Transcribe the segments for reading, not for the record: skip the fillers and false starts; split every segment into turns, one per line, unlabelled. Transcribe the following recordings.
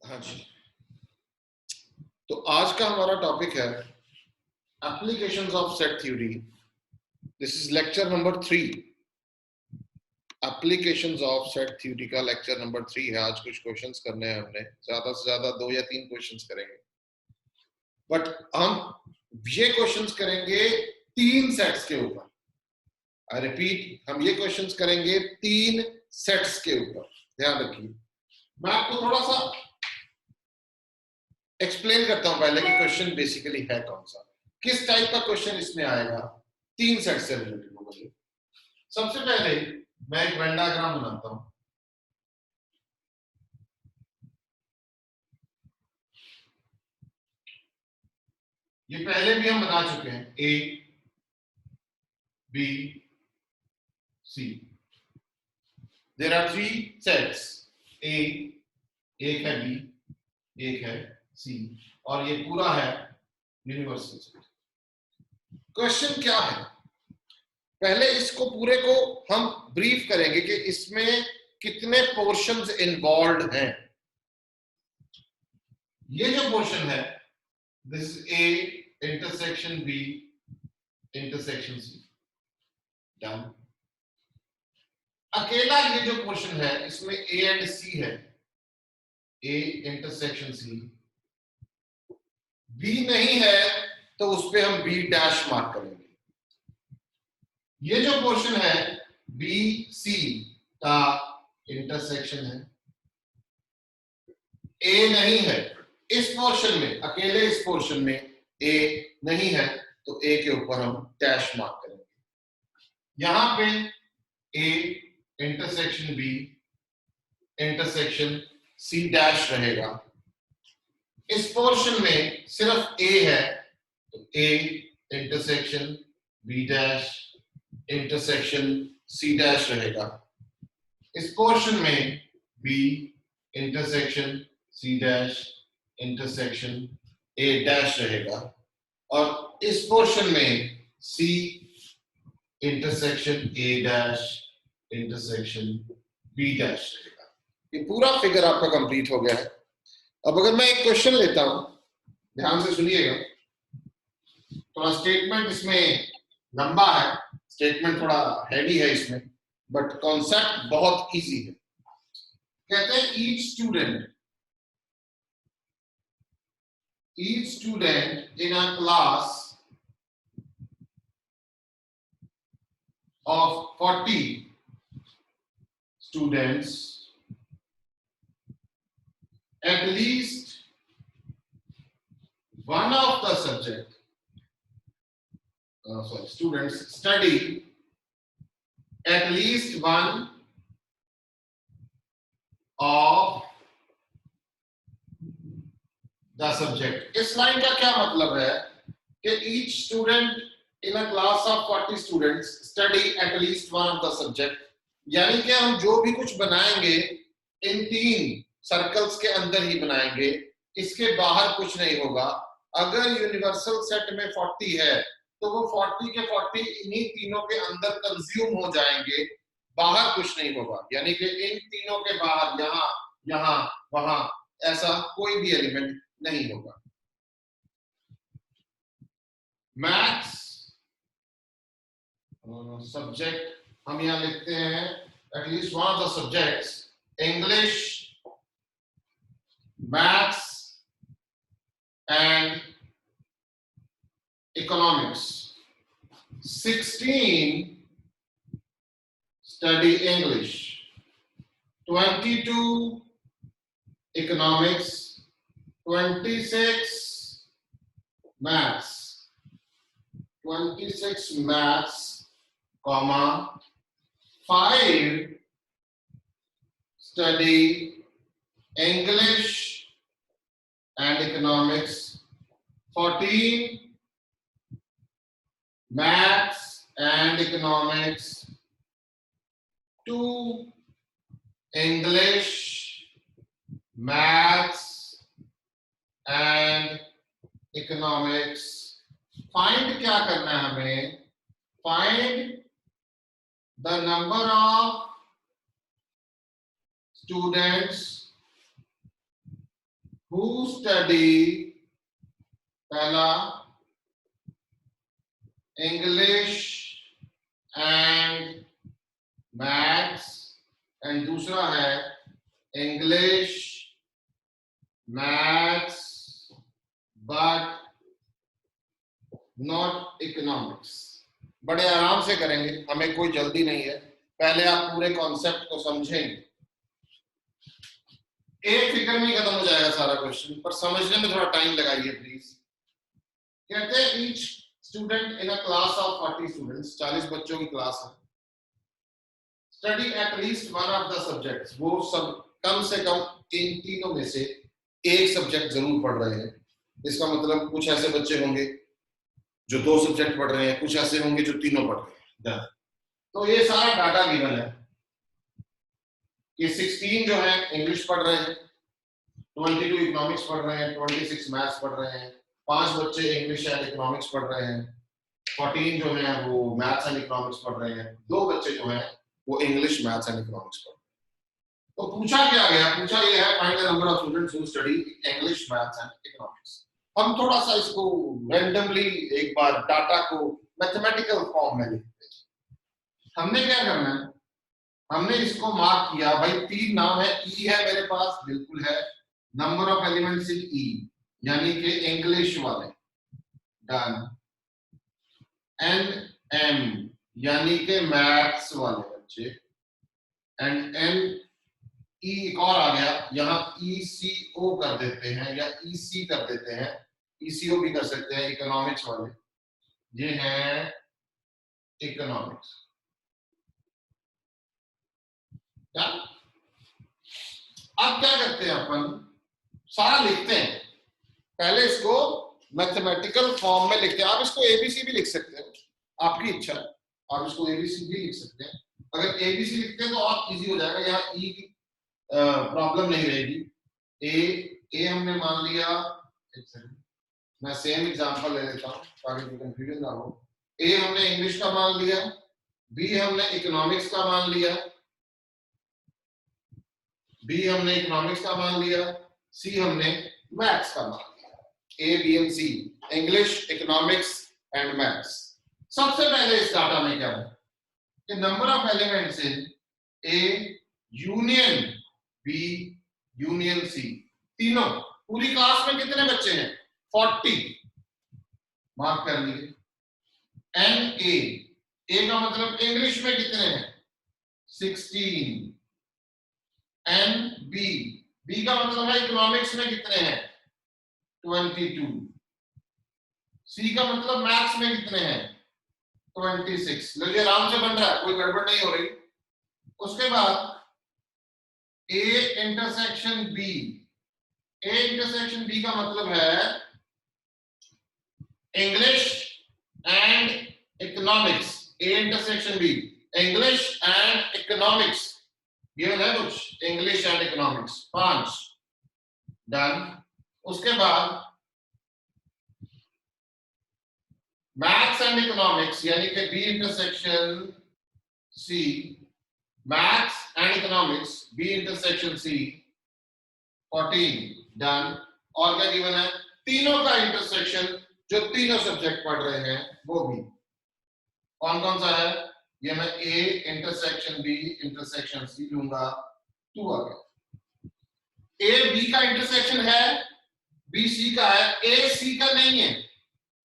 हाँ जी, तो आज का हमारा टॉपिक है applications of set theory. This is lecture number 3। Applications of set theory का लेक्चर नंबर 3 है। आज कुछ क्वेश्चंस करने हैं हमने, ज्यादा से ज्यादा 2 या 3 क्वेश्चंस करेंगे, बट हम ये क्वेश्चंस करेंगे 3 सेट्स के ऊपर। आई रिपीट, हम ये क्वेश्चंस करेंगे 3 सेट्स के ऊपर। ध्यान रखिए, मैं आपको थोड़ा सा एक्सप्लेन करता हूं पहले कि क्वेश्चन बेसिकली है कौन सा, किस टाइप का क्वेश्चन इसमें आएगा, 3 सेट से रिलेटेड होगा। सबसे पहले मैं एक वेन डायग्राम बनाता हूं। ये पहले भी हम बना चुके हैं, A B C. There are 3 sets, A एक है, बी एक है, सी, और ये पूरा है यूनिवर्सल सेट। क्वेश्चन क्या है, पहले इसको पूरे को हम ब्रीफ करेंगे कि इसमें कितने पोर्शंस इन्वॉल्व हैं। ये जो पोर्शन है, this is A intersection B intersection C, done. अकेला ये जो पोर्शन है इसमें ए एंड सी है, ए इंटरसेक्शन सी। बी नहीं है तो उस पे हम बी डैश मार्क करेंगे। ये जो पोर्शन है बी सी का इंटरसेक्शन है, ए नहीं है इस पोर्शन में, अकेले इस पोर्शन में ए नहीं है तो ए के ऊपर हम डैश मार्क करेंगे। यहां पे A intersection B intersection C dash रहेगा। इस पोर्शन में सिर्फ ए है तो A intersection B dash intersection C dash रहेगा। इस पोर्शन में B intersection C dash intersection A dash रहेगा, और इस पोर्शन में C intersection A dash intersection B dash रहेगा। ये पूरा फिगर आपका कंप्लीट हो गया है। अब अगर मैं एक क्वेश्चन लेता हूं, ध्यान से सुनिएगा, थोड़ा स्टेटमेंट इसमें लंबा है, स्टेटमेंट थोड़ा हैवी है इसमें, बट कॉन्सेप्ट बहुत इजी है। कहते हैं each student in a class of 40 students, at least one of the students study at least one of the subject। इस लाइन का क्या मतलब है कि each student in a class of 40 students study at least one of the subject, यानी कि हम जो भी कुछ बनाएंगे इन 3 सर्कल्स के अंदर ही बनाएंगे, इसके बाहर कुछ नहीं होगा। अगर यूनिवर्सल सेट में 40 है तो वो 40 के 40 इन्हीं तीनों के अंदर कंज्यूम हो जाएंगे, बाहर कुछ नहीं होगा। यानी कि इन तीनों के बाहर यहां यहां वहां ऐसा कोई भी एलिमेंट नहीं होगा। मैथ्स सब्जेक्ट हम यहां लिखते हैं at least one of the subjects, English, maths and economics. 16 study English, 22 economics, 26 maths, 26 maths, comma 5 study English and economics, 14 maths and economics, 2 English, maths and economics। Find क्या करना है हमें, find the number of students who study पहला English and maths and दूसरा है English maths but not economics. बड़े आराम से करेंगे, हमें कोई जल्दी नहीं है, पहले आप पूरे कॉन्सेप्ट को समझेंगे। एक फिगर में खत्म हो जाएगा सारा क्वेश्चन, पर समझने में थोड़ा टाइम लगाइए प्लीज। कहते हैं each student in a class of 40 students, 40 बच्चों की क्लास है, study at least one of the subjects, वो सब कम से कम इन तीनों में से एक सब्जेक्ट जरूर पढ़ रहे हैं। इसका मतलब कुछ ऐसे बच्चे होंगे जो 2 सब्जेक्ट पढ़ रहे हैं, कुछ ऐसे होंगे जो तीनों पढ़ रहे हैं। तो ये सारा डाटा गिवन है कि 16 जो है इंग्लिश पढ़ रहे हैं, 22 इकोनॉमिक्स पढ़ रहे हैं, 26 मैथ्स पढ़ रहे हैं, 5 बच्चे इंग्लिश एंड इकोनॉमिक्स पढ़ रहे हैं, 14 जो है वो मैथ्स एंड इकोनॉमिक्स पढ़ रहे हैं, 2 बच्चे जो हैं वो इंग्लिश मैथ्स एंड इकोनॉमिक्स पढ़ रहे हैं। तो पूछा क्या गया, पूछा ये है find the number of students who study English maths and economics. हम थोड़ा सा इसको रैंडमली एक बार डाटा को मैथमेटिकल फॉर्म में लिखते हैं। हमने क्या करना है, हमने इसको मार्क किया, भाई 3 नाम है, ई है मेरे पास, बिल्कुल है, नंबर ऑफ एलिमेंट्स इन ई यानी कि इंग्लिश वाले, डन, एन एम यानी कि मैथ्स वाले बच्चे, एंड एन ई एक और आ गया, यहां ईसीओ कर देते हैं या ईसी कर देते हैं, ईसीओ भी कर सकते हैं, इकोनॉमिक्स वाले, ये है इकोनॉमिक्स। क्या अब क्या करते हैं, अपन सारा लिखते हैं, पहले इसको मैथमेटिकल फॉर्म में लिखते हैं। आप इसको एबीसी भी लिख सकते हैं, आपकी इच्छा है, आप इसको एबीसी भी लिख सकते हैं। अगर एबीसी लिखते हैं तो और इजी हो जाएगा, यहाँ ई की प्रॉब्लम नहीं रहेगी। ए हमने मान लिया, मैं सेम एग्जांपल ले लेता हूं ताकि कोई कंफ्यूजन ना हो। ए हमने इंग्लिश का मान लिया, बी हमने इकोनॉमिक्स का मान लिया, बी हमने इकोनॉमिक्स का मान लिया, सी हमने मैथ्स का मान लिया। A B and C, English, economics and maths. सबसे पहले इस डाटा में क्या है कि number of elements in A union B union C, तीनों पूरी क्लास में कितने बच्चे हैं, 40, मार्क कर लीजिए। एन ए का मतलब इंग्लिश में कितने हैं, 16, एन बी का मतलब है इकोनॉमिक्स में कितने हैं, 22, सी का मतलब मैथ्स में कितने हैं, 26। लगे आराम से बन रहा है, कोई गड़बड़ नहीं हो रही। उसके बाद A intersection B, A intersection B का मतलब है English and economics, A intersection B, English and economics, ये है कुछ इंग्लिश एंड इकोनॉमिक्स, 5, डन। उसके बाद मैथ्स एंड इकोनॉमिक्स यानी कि B intersection C, maths and economics B intersection C, 14, done. और क्या गिवन है, तीनों का इंटरसेक्शन, जो तीनों सब्जेक्ट पढ़ रहे हैं वो भी, कौन कौन सा है, ये मैं A intersection B intersection C लूंगा, 2 आ गया। ए बी का इंटरसेक्शन है, बी सी का है, ए सी का नहीं है,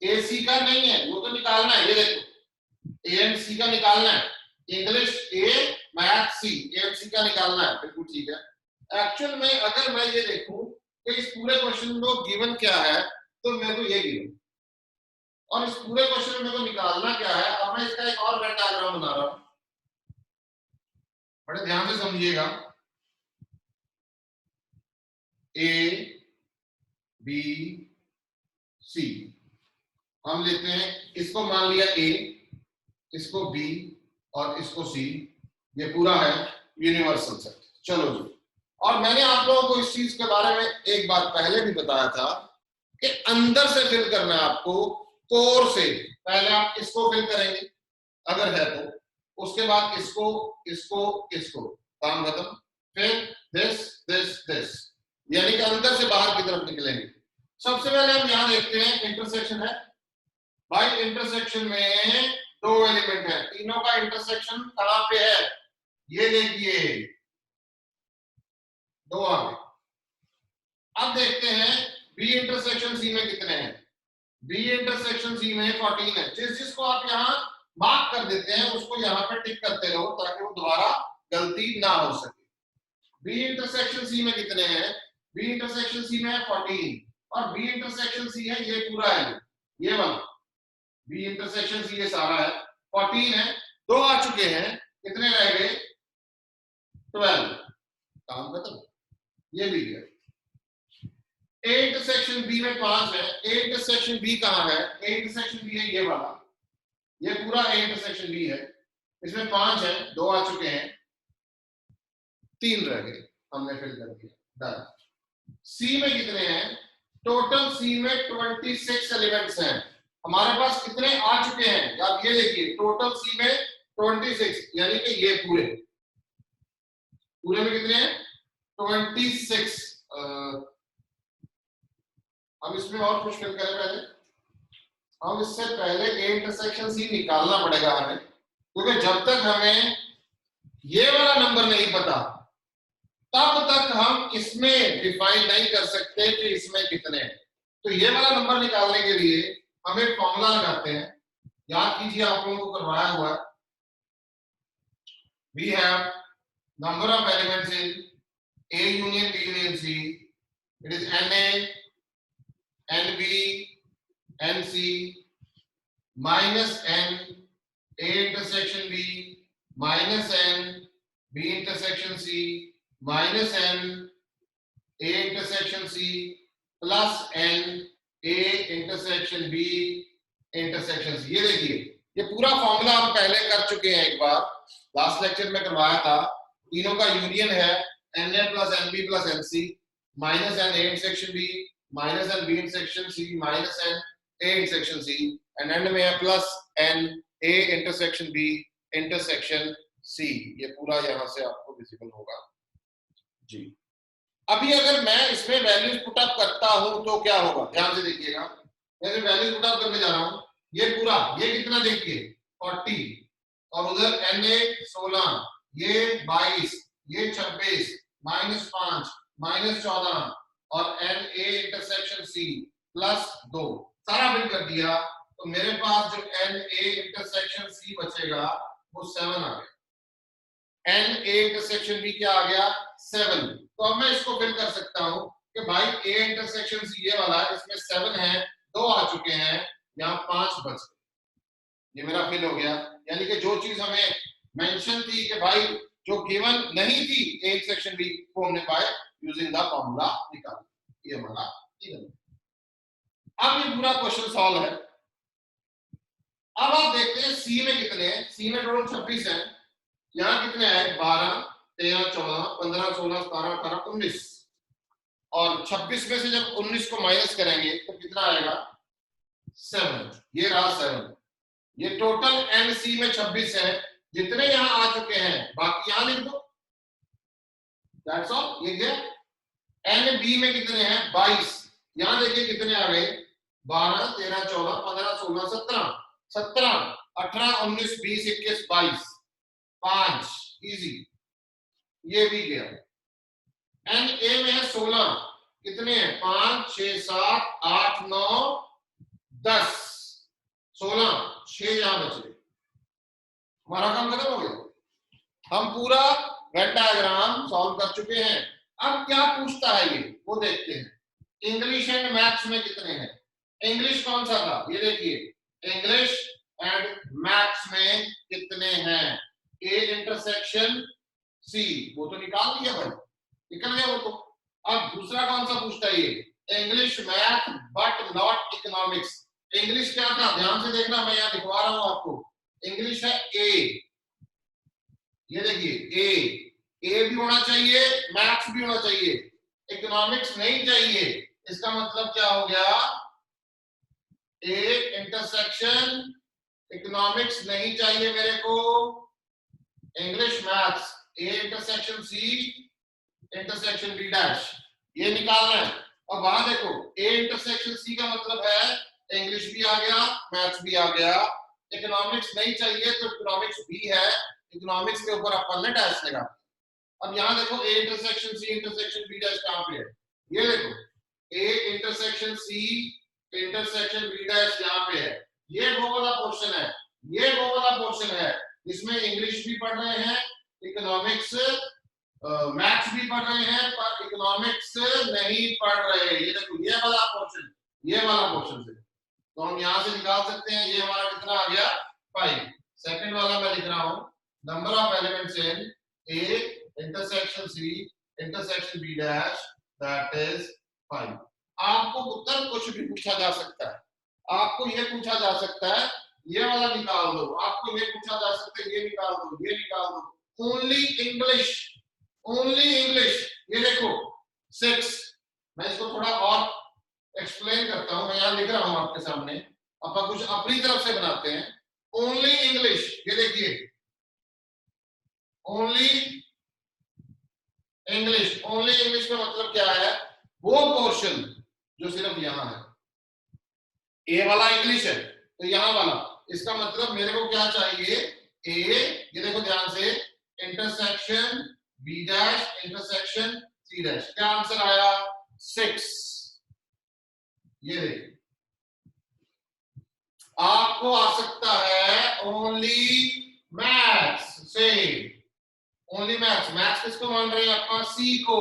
ए सी का नहीं है, वो तो निकालना है, ये देखो ए एंड सी का निकालना है, English A math C, A and C का निकालना है, बिल्कुल ठीक है। एक्चुअल में अगर मैं ये देखूं कि इस पूरे क्वेश्चन में गिवन क्या है, तो मेरे को ये गिवन, और इस पूरे क्वेश्चन में मेरे को निकालना क्या है। अब मैं इसका एक और वेन डायग्राम बना रहा हूं, बड़े ध्यान से समझिएगा। ए बी सी हम लेते हैं, इसको मान लिया ए, इसको बी और इसको सी, ये पूरा है यूनिवर्सल सेट। चलो जी, और मैंने आप लोगों को इस चीज के बारे में एक बार पहले भी बताया था कि अंदर से फिल करना है आपको, कोर से। पहले आप इसको फिल करेंगे अगर है तो, उसके बाद इसको इसको इसको, काम खत्म। फिर दिस दिस दिस, यानी कि अंदर से बाहर की तरफ निकलेंगे। सबसे पहले हम यहां देखते हैं इंटरसेक्शन है भाई। इंटरसेक्शन में दो एलिमेंट है, तीनों का इंटरसेक्शन कहां पे है, ये देखिए दो आ गए। अब देखते हैं बी इंटरसेक्शन सी में कितने हैं। बी इंटरसेक्शन सी में 14 है। जिसको आप यहाँ मार्क कर देते हैं उसको यहाँ पे टिक करते रहो ताकि वो दोबारा गलती ना हो सके। बी इंटरसेक्शन सी में कितने हैं, बी इंटरसेक्शन सी में है 14 और बी इंटरसेक्शन सी है ये पूरा है, ये वाला बी इंटरसेक्शन सी ये सारा है 14 है। दो आ चुके हैं, कितने रह गए 12, काम खत्म, ये भी गया। ए इंटरसेक्शन बी में 5 है। ए इंटरसेक्शन बी कहां है, ए इंटरसेक्शन बी है ये वाला, ये पूरा ए इंटरसेक्शन बी है, इसमें 5 है, दो आ चुके हैं, 3 रह गए, हमने फिल कर दिया, डन। सी में कितने हैं, टोटल सी में 26 एलिमेंट्स हैं। हमारे पास कितने आ चुके हैं, आप ये देखिए टोटल सी में 26, यानी कि ये पूरे में कितने हैं 26। अब इसमें और कुछ फिल करें पहले, हम इससे पहले ए इंटरसेक्शन सी निकालना पड़ेगा हमें, क्योंकि जब तक हमें ये वाला नंबर नहीं पता तब तक हम इसमें डिफाइन नहीं कर सकते कि इसमें कितने हैं। तो ये वाला नंबर निकालने के लिए हम एक फॉर्मूला लगाते हैं, याद कीजिए आप लोगों को करवाया हुआ है। We have number of elements in A union B union C, it is NA NB NC minus N A intersection B minus N B intersection C minus N A intersection C plus N A intersection B intersection C। ये देखिए ये पूरा formula हम पहले कर चुके हैं, एक बार लास्ट लेक्चर में करवाया था। तीनों का यूनियन है NA plus NB plus NC minus N A intersection B minus N B intersection C minus N A intersection C and end में है plus N A intersection B intersection C। ये पूरा यहाँ से आपको विजिबल होगा जी। अभी अगर मैं इसमें वैल्यूज पुट अप करता हूं तो क्या होगा, ध्यान से देखिएगा। मैं वैल्यूज पुट अप करने जा रहा हूं, ये पूरा ये कितना देखिए 40 और उधर NA 16, ये 22, ये 26 -5 -14 और NA इंटरसेक्शन C प्लस 2 सारा बिल कर दिया, तो मेरे पास जो NA इंटरसेक्शन C बचेगा वो 7 आ गया। NA इंटरसेक्शन B क्या आ गया 7। तो अब मैं इसको फिल कर सकता हूं कि भाई A इंटरसेक्शन C ये वाला है, इसमें 7 है, 2 आ चुके हैं, यहाँ 5 बच गए, ये मेरा फिल हो गया। यानी कि जो चीज हमें मेंशन थी कि भाई जो गिवन नहीं थी A इंटरसेक्शन B को हमने पाए यूजिंग द फॉर्मूला निकाल, ये हमारा इवन। अब ये पूरा क्वेश्चन सॉल्व है। अब आप देखते हैं सी में कितने हैं, सी में टोटल 26 है, यहाँ कितने हैं 12 13 14 15 16 17 18 19 और 26 में से जब 19 को माइनस करेंगे तो कितना आएगा 7, ये रहा 7। ये टोटल NC में 26 है, जितने यहाँ आ चुके हैं बाकी यहाँ लिख दो, दैट्स ऑल, ये क्या। NB में कितने हैं 22, यहां देखिए कितने आ गए 12 13 14 15 16 17 17 18 19 20 21 22 5, इजी, ये भी गया। NA में है 16, कितने हैं 5 6 7 8 9 10 16, 6 यहां बचे, हमारा काम खत्म हो गया। हम पूरा वेन डायग्राम सॉल्व कर चुके हैं। अब क्या पूछता है ये वो देखते हैं। इंग्लिश एंड मैथ्स में कितने हैं, इंग्लिश कौन सा था, ये देखिए इंग्लिश एंड मैथ्स में कितने हैं। ए इंटरसेक्शन सी वो तो निकाल दिया भाई, निकल गया वो तो। अब दूसरा कौन सा पूछता है ये, English math but not economics. English क्या था, ध्यान से देखना, मैं यहाँ दिखवा रहा हूं आपको। इंग्लिश है ए, ये देखिए ए भी होना चाहिए, मैथ्स भी होना चाहिए, इकोनॉमिक्स नहीं चाहिए। इसका मतलब क्या हो गया, ए इंटरसेक्शन इकोनॉमिक्स नहीं चाहिए मेरे को, English maths, A intersection C intersection B dash, ये निकालना है। अब वहां देखो ए इंटरसेक्शन सी का मतलब है इंग्लिश भी आ गया, मैथ्स भी आ गया। इकोनॉमिक्स नहीं चाहिए तो इकोनॉमिक्स भी है, इकोनॉमिक्स के ऊपर अपन ने डैश लगा। अब यहाँ देखो A intersection C intersection B dash कहां पे है, ये देखो A intersection C intersection B dash यहाँ पे है। ये वो वाला पोर्शन है, ये वो वाला पोर्शन है जिसमें इंग्लिश भी पढ़ रहे हैं, इकोनॉमिक्स मैथ्स भी पढ़ रहे हैं, पर इकोनॉमिक्स नहीं पढ़ रहे। ये देखो ये वाला पोर्शन, ये वाला पोर्शन से तो हम यहां से निकाल सकते हैं। ये हमारा कितना आ गया 5। सेकंड वाला मैं लिख रहा हूं number of elements in A intersection C intersection B dash that is 5। आपको उत्तर कुछ भी पूछा जा सकता है, आपको ये पूछा जा सकता है ये वाला निकाल दो, आपको ये पूछा जा सकता है ये निकाल दो, ये निकाल दो। Only English, only English. ये देखो 6, मैं इसको थोड़ा और एक्सप्लेन करता हूं, मैं यहां लिख रहा हूं आपके सामने, अपन कुछ अपनी तरफ से बनाते हैं। ओनली इंग्लिश, ये देखिए ओनली इंग्लिश, ओनली इंग्लिश का मतलब क्या है, वो पोर्शन जो सिर्फ यहां है। ए वाला इंग्लिश है तो यहां वाला, इसका मतलब मेरे को क्या चाहिए ए, ये देखो ध्यान से intersection B dash intersection C dash. क्या आंसर आया 6। ये देखिए आपको आ सकता है ओनली मैथ्स से, ओनली मैथ्स। मैथ्स किसको मान रहे हैं अपना, सी को।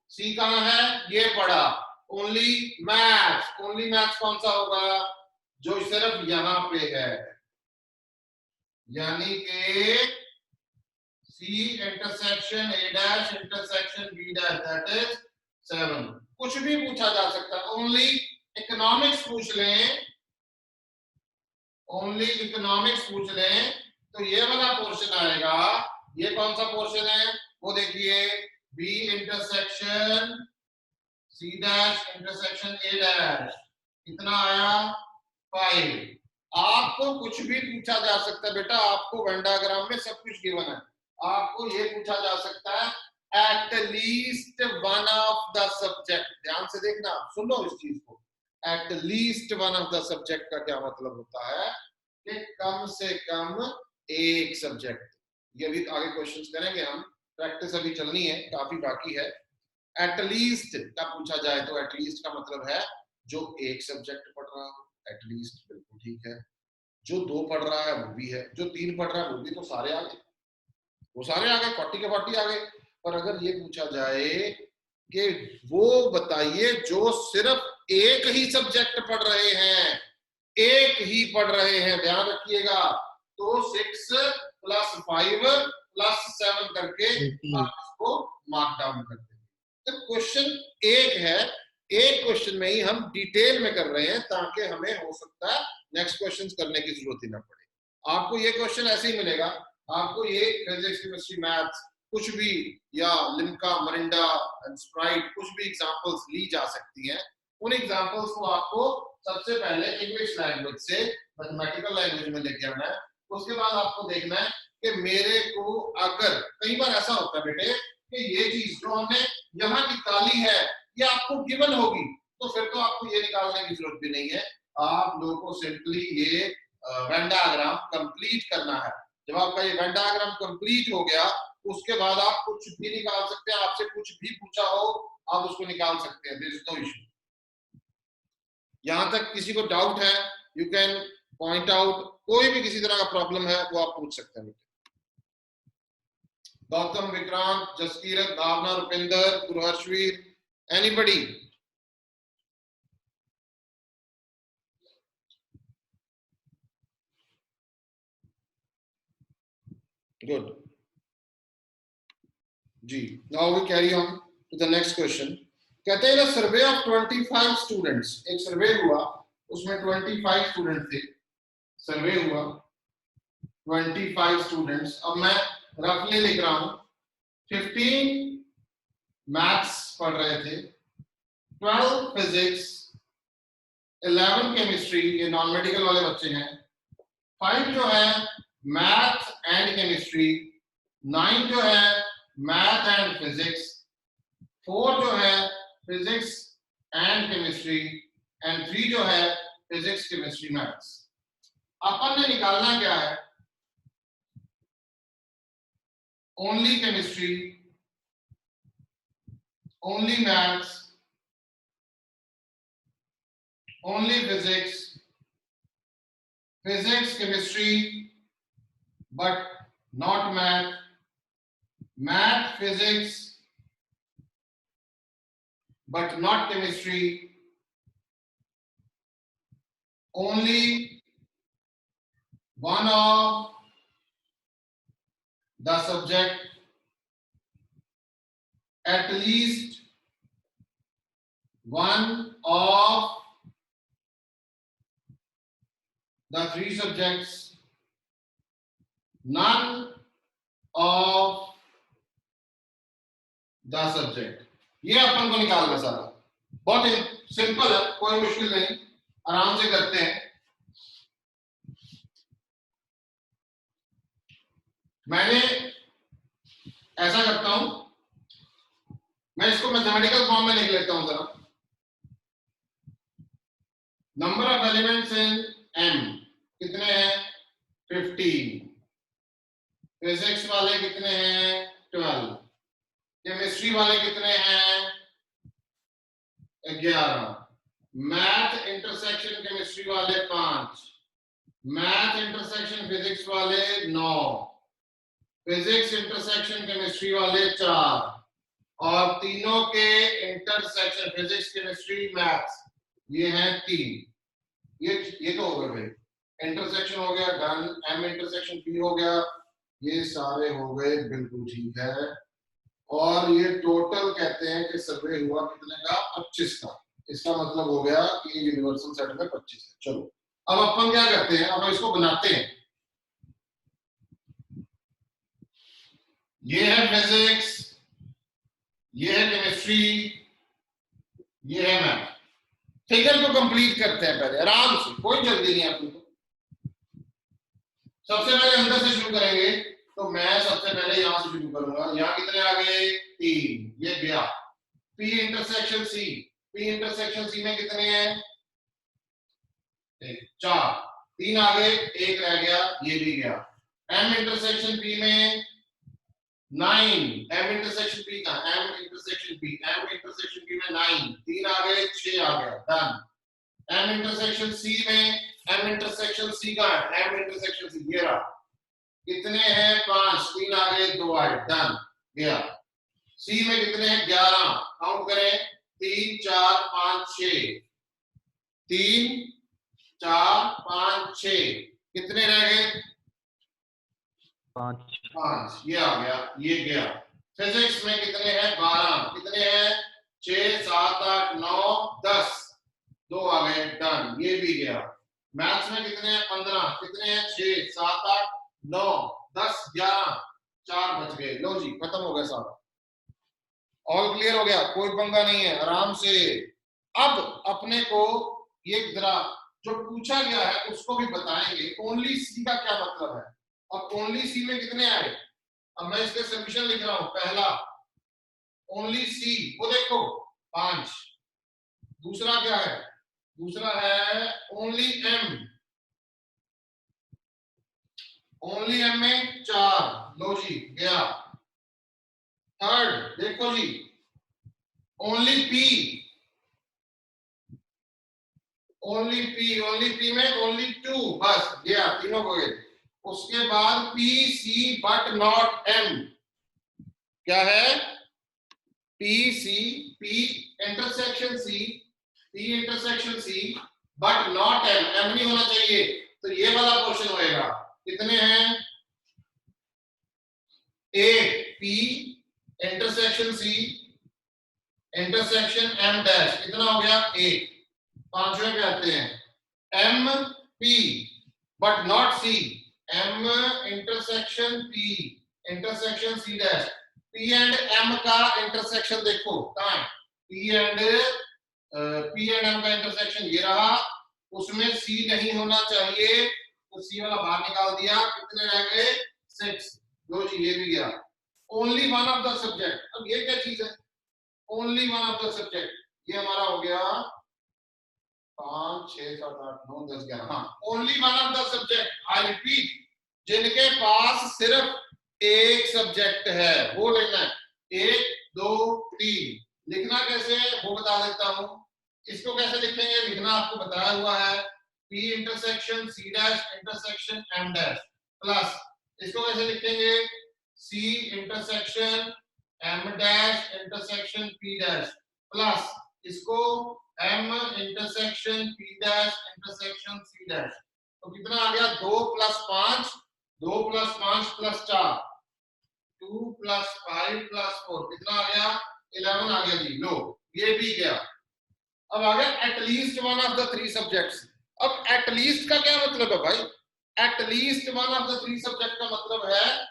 सी कहां है, ये पढ़ा। ओनली मैथ्स, ओनली मैथ्स कौन सा होगा, जो सिर्फ यहां पे है, यानी कि C intersection A dash intersection B dash that is 7। कुछ भी पूछा जा सकता है। ओनली इकोनॉमिक्स पूछ लें, ओनली इकोनॉमिक्स पूछ लें तो ये वाला पोर्शन आएगा। ये कौन सा पोर्शन है, वो देखिए B intersection C dash intersection A dash. कितना आया 5। आपको कुछ भी पूछा जा सकता है बेटा, आपको वेन डायग्राम में सब कुछ गिवन है। आपको ये पूछा जा सकता है at least one of the subject. ध्यान से देखना, सुन लो इस चीज को। At least one of the subject का क्या मतलब होता है कि कम से कम एक सब्जेक्ट। ये भी आगे क्वेश्चंस करेंगे हम, प्रैक्टिस अभी चलनी है, काफी बाकी है। एट लीस्ट का पूछा जाए तो एट लीस्ट का मतलब है जो एक सब्जेक्ट पढ़ रहा हो, एट लीस्ट बिल्कुल ठीक है। जो 2 पढ़ रहा है वो भी है, जो 3 पढ़ रहा है वो भी, तो सारे आ गए, वो सारे आ गए, 40 के 40 आ गए। पर अगर ये पूछा जाए कि वो बताइए जो सिर्फ एक ही सब्जेक्ट पढ़ रहे हैं, एक ही पढ़ रहे हैं, ध्यान रखिएगा, तो 6 + 5 + 7 करके आप इसको मार्क डाउन कर देंगे। तो क्वेश्चन एक है, एक क्वेश्चन में ही हम डिटेल में कर रहे हैं ताकि हमें हो सकता है नेक्स्ट क्वेश्चन करने की जरूरत ही ना पड़े। आपको ये क्वेश्चन ऐसे ही मिलेगा, आपको ये फिजिक्स केमिस्ट्री मैथ्स कुछ भी, या लिम्का मरिंडा स्प्राइट, कुछ भी एग्जांपल्स ली जा सकती हैं। उन एग्जांपल्स को आपको सबसे पहले इंग्लिश लैंग्वेज से मैथमेटिकल लैंग्वेज में लेके आना है। उसके बाद आपको देखना है कि मेरे को, अगर कई बार ऐसा होता है बेटे कि ये चीज जो हमने यहाँ निकाली है ये आपको गिवन होगी, तो फिर तो आपको ये निकालने की जरूरत भी नहीं है। आप लोगों को सिंपली ये वेन डायग्राम कंप्लीट करना है। जब आपका ये वेन डायग्राम कंप्लीट हो गया उसके बाद आप कुछ भी निकाल सकते हैं, आपसे कुछ भी पूछा हो आप उसको निकाल सकते हैं, देयर इज नो इशू। यहां तक किसी को डाउट है यू कैन पॉइंट आउट, कोई भी किसी तरह का प्रॉब्लम है वो आप पूछ सकते हैं। Gautam, Vikrant, Jaskirat, Bhavna, Rupinder, Guruharshveer, anybody? Good ji. Now we carry on to the next question. कहते हैं सर्वे ऑफ 25 स्टूडेंट्स, एक सर्वे हुआ उसमें 25 स्टूडेंट थे, सर्वे हुआ 25 स्टूडेंट्स। अब मैं रफली लिख रहा हूं 15 मैथ्स पढ़ रहे थे, 12 फिजिक्स, 11 केमिस्ट्री, ये नॉन मेडिकल वाले बच्चे हैं, 5 जो है मैथ एंड केमिस्ट्री, 9 जो है मैथ एंड फिजिक्स, 4 जो है फिजिक्स एंड केमिस्ट्री एंड 3 जो है फिजिक्स केमिस्ट्री मैथ्स। अपन ने निकालना क्या है, only chemistry, only maths, only physics, physics chemistry but not math, math physics but not chemistry, only one of the subject, at least one of the 3 subjects, none of the subject। ये अपन को निकालना सारा, बहुत simple है, कोई मुश्किल नहीं, आराम से करते हैं। मैंने ऐसा करता हूं, मैं इसको मैथमेटिकल फॉर्म में लिख लेता हूं जरा। Number of elements in M कितने हैं 15, फिजिक्स वाले कितने हैं 12, केमिस्ट्री वाले कितने हैं 11, मैथ इंटरसेक्शन केमिस्ट्री वाले 5, मैथ इंटरसेक्शन फिजिक्स वाले 9, फिजिक्स इंटरसेक्शन केमिस्ट्री वाले 4 और तीनों के इंटरसेक्शन फिजिक्स केमिस्ट्री मैथ्स ये हैं 3। ये तो हो गए भाई, इंटरसेक्शन हो गया डन, एम इंटरसेक्शन पी हो गया, ये सारे हो गए बिल्कुल ठीक है। और ये टोटल कहते हैं कि सर्वे हुआ कितने का 25 का, इसका मतलब हो गया कि यूनिवर्सल सेट में 25 है। चलो अब अपन क्या करते हैं, अब इसको बनाते हैं। ये है फिजिक्स, ये है केमिस्ट्री, ये है मैथ। फिगर को कंप्लीट करते हैं पहले आराम से, कोई जल्दी नहीं है अपन को। सबसे पहले अंदर से शुरू करेंगे, तो मैं सबसे पहले यहां से शुरू करूंगा। यहाँ कितने आ गए 3, ये गया। P intersection C, P intersection C में कितने हैं 4, 3 आ गए, 1 रह गया, ये भी गया। एम इंटरसेक्शन पी में 9, एम इंटरसेक्शन पी का M intersection P, M intersection P में 9, 3 आ गए, 6 आ गया, डन। एम इंटरसेक्शन सी में, एम इंटरसेक्शन सी का एम इंटरसेक्शन सी ये रहा, कितने हैं 5, 3 आ गए, 2 आए, डन गया। सी में कितने हैं 11, काउंट करें 3 4 5 6, 3 4 5 6, कितने रह गए 5, ये आ गया, ये गया। फिजिक्स में कितने हैं 12, कितने हैं 6 7 8 9 10, 2 आ गए, डन, ये भी गया। मैथ्स में कितने हैं 15, कितने हैं 6 7 8 9 10 11, 4 बच गए। लो जी खत्म हो गया सारा, ऑल क्लियर हो गया, कोई पंगा नहीं है, आराम से। अब अपने को ये जरा जो पूछा गया है उसको भी बताएंगे, ओनली सी का क्या मतलब है। अब ओनली सी में कितने आए, अब मैं इसके सॉल्यूशन लिख रहा हूं। पहला ओनली सी, वो देखो 5, दूसरा क्या है, दूसरा है ओनली एम, ओनली एम में 4, लो जी गया। थर्ड देखो जी ओनली पी, ओनली पी में ओनली 2, बस गया, तीनों हो गए। उसके बाद P C but not M, क्या है P C, P intersection C, P intersection C but not M, M नहीं होना चाहिए, तो ये वाला पोर्शन होएगा। कितने हैं 8, P intersection C intersection M dash, कितना हो गया 1। पांचवें पे आते हैं M P but not C, M intersection P intersection C dash, P and M का इंटरसेक्शन देखो कहां है, पी एंड एम का इंटरसेक्शन ये रहा, उसमें सी नहीं होना चाहिए, तो सी वाला बाहर निकाल दिया, कितने रह गए 6, लो जी ये भी गया। Only one of the subject, अब ये क्या चीज है, only one of the subject, ये हमारा हो गया 5 6 7 8 9 10 11, हाँ only one of the subject, I repeat, जिनके पास सिर्फ एक सब्जेक्ट है वो लेना है, 1 2 3। लिखना कैसे है वो बता देता हूं, इसको कैसे लिखेंगे लिखना आपको बताया हुआ है, P intersection C dash intersection M dash plus, इसको कैसे लिखेंगे C intersection M dash intersection P dash plus, इसको M intersection P dash intersection C dash, तो कितना आ गया 2 + 5, 2 + 5 + 4, 2 + 5 + 4, कितना आ गया 11 आ गया जी। लो ये भी गया। अब आ गया at least one of the 3 subjects. अब एटलीस्ट का क्या मतलब है भाई, at least one of the 3 subject का मतलब है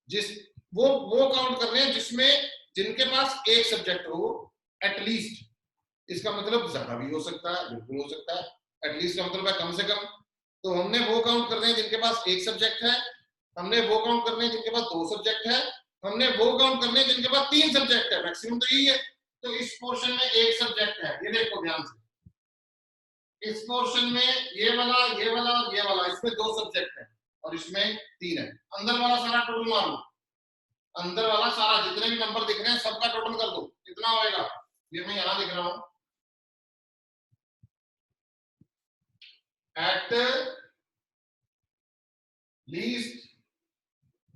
जिस वो काउंट कर रहे हैं जिसमें जिनके पास एक सब्जेक्ट हो एटलीस्ट, इसका मतलब ज्यादा भी हो सकता है, बिल्कुल हो सकता है, एटलीस्ट का मतलब है कम से कम। तो हमने वो काउंट कर रहे हैं जिनके पास एक सब्जेक्ट है, हमने वो काउंट करने हैं जिनके पास 2 सब्जेक्ट है, हमने वो काउंट करने हैं जिनके पास 3 सब्जेक्ट है, मैक्सिमम तो यही है। तो इस पोर्शन में एक सब्जेक्ट है, ये देखो ध्यान से, इस पोर्शन में ये वाला ये वाला और ये वाला, इसमें 2 सब्जेक्ट है और इसमें 3 है। अंदर वाला सारा टोटल मार लो, अंदर वाला सारा जितने भी नंबर दिख रहे हैं सबका टोटल कर दो, कितना होएगा, ये मैं यहां लिख रहा हूं, at least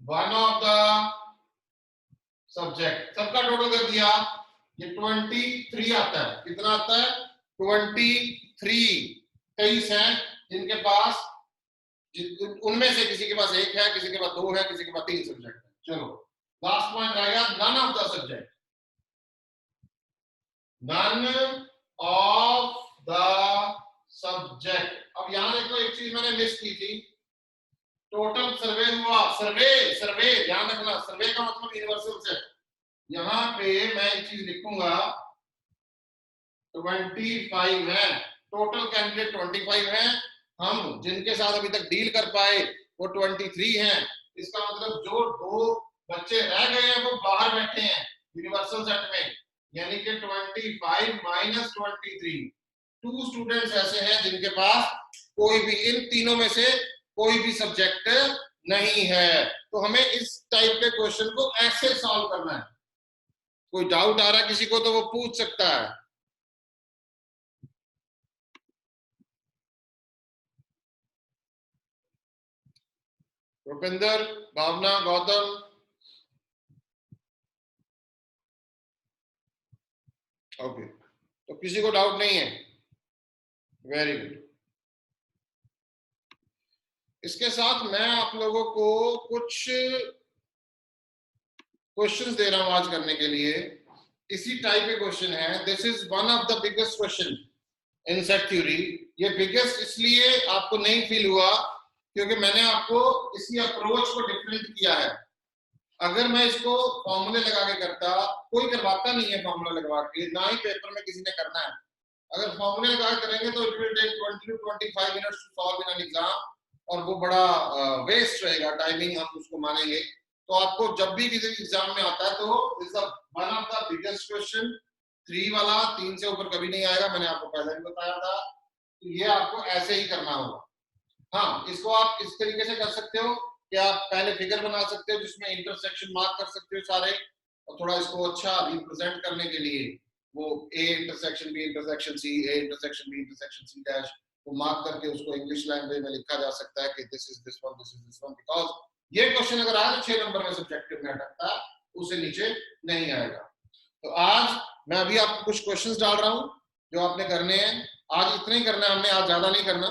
one of the subject, सबका टोटल कर दिया, ये 23 आता है, कितना आता है 23, 23 है जिनके पास, उनमें से किसी के पास एक है, किसी के पास 2 है, किसी के पास 3 सब्जेक्ट है। चलो लास्ट पॉइंट आएगा none of the subject, none of the subject. अब यहां देखो एक चीज मैंने मिस की थी, टोटल सर्वे हुआ, सर्वे सर्वे ध्यान रखना, सर्वे का मतलब यूनिवर्सल सेट। यहां पे मैं एक चीज लिखूंगा 25 है, टोटल कैंडिडेट 25 है, हम जिनके साथ अभी तक डील कर पाए वो 23 हैं। इसका मतलब जो 2 बच्चे रह गए हैं वो बाहर बैठे हैं यूनिवर्सल सेट में, यानी कि 25 माइनस 23, 2 स्टूडेंट्स ऐसे हैं जिनके पास कोई भी इन तीनों में से कोई भी सब्जेक्ट नहीं है। तो हमें इस टाइप के क्वेश्चन को ऐसे सॉल्व करना है। कोई डाउट आ रहा है किसी को तो वो पूछ सकता है। रुपिंदर, भावना, गौतम, ओके, तो किसी को डाउट नहीं है, वेरी गुड। इसके साथ मैं आप लोगों को कुछ क्वेश्चंस दे रहा हूं आज करने के लिए, इसी टाइप के क्वेश्चन है। This is one of the biggest question in set theory. ये बिगेस्ट इसलिए आपको नहीं फील हुआ क्योंकि मैंने आपको इसी अप्रोच को डिफरेंट किया है। अगर मैं इसको फॉर्मूले लगा के करता, कोई करवाता नहीं है फॉर्मूला लगवा के, ना ही पेपर में किसी ने करना है। अगर फॉर्मूले लगा के करेंगे तो it will take 20 to 25 minutes to solve in an exam, और वो बड़ा वेस्ट रहेगा, टाइमिंग हम उसको मानेंगे। तो आपको जब भी किसी एग्जाम में आता है तो is one of the biggest question, 3 वाला 3 से ऊपर कभी नहीं आएगा, मैंने आपको पहले भी बताया था। तो ये आपको ऐसे ही करना होगा। हाँ, इसको आप इस तरीके से कर सकते हो कि आप पहले फिगर बना सकते हो जिसमें इंटरसेक्शन मार्क कर सकते हो सारे, और थोड़ा इसको अच्छा रिप्रेजेंट करने के लिए वो A intersection B intersection C, A intersection B intersection C dash वो मार्क करके उसको इंग्लिश लैंग्वेज में लिखा जा सकता है कि this is this one, this is this one, because ये क्वेश्चन अगर आए तो 6 नंबर में सब्जेक्टिव में अटकता है, उससे नीचे नहीं आएगा। तो आज मैं अभी आपको कुछ क्वेश्चंस डाल रहा हूं जो आपने करने हैं। आज इतना ही करना है हमने, आज ज्यादा नहीं करना।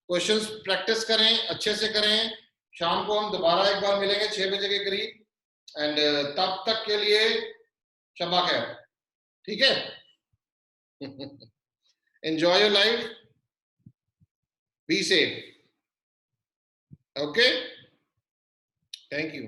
क्वेश्चंस प्रैक्टिस करें, अच्छे से करें। शाम को हम दोबारा एक बार मिलेंगे 6 बजे के करीब, एंड तब तक के लिए शबा खैर, ठीक है। Enjoy your life, be safe, okay, thank you.